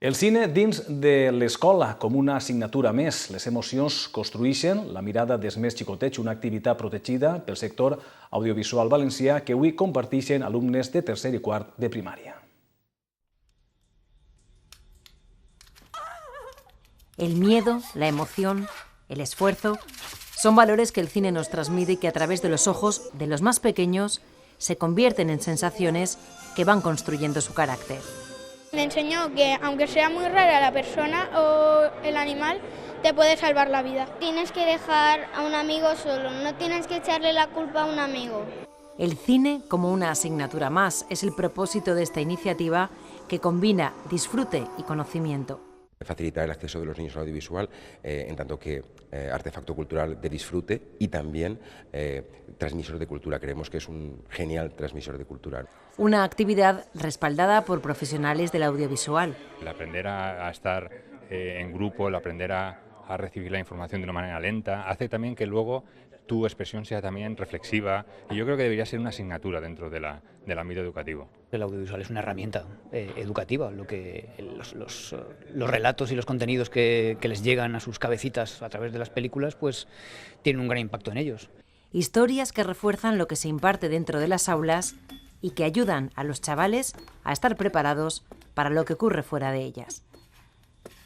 El cine dins de l'escola com una assignatura més. Les emocions construeixen la mirada dels més xicotets, una activitat protegida pel sector audiovisual valencià que avui comparteixen alumnes de tercer i quart de primària. El miedo, la emoción, el esfuerzo son valores que el cine nos transmite y que a través de los ojos de los más pequeños se convierten en sensaciones que van construyendo su carácter. Me enseñó que aunque sea muy rara la persona o el animal, te puede salvar la vida. Tienes que dejar a un amigo solo, no tienes que echarle la culpa a un amigo. El cine como una asignatura más es el propósito de esta iniciativa que combina disfrute y conocimiento. Facilitar el acceso de los niños al audiovisual en tanto que artefacto cultural de disfrute y también transmisor de cultura. Creemos que es un genial transmisor de cultura. Una actividad respaldada por profesionales del audiovisual. El aprender a estar en grupo, el aprender a recibir la información de una manera lenta, hace también que luego tu expresión sea también reflexiva, y yo creo que debería ser una asignatura dentro del ámbito educativo. El audiovisual es una herramienta educativa, los relatos y los contenidos que les llegan a sus cabecitas a través de las películas pues tienen un gran impacto en ellos. Historias que refuerzan lo que se imparte dentro de las aulas y que ayudan a los chavales a estar preparados para lo que ocurre fuera de ellas.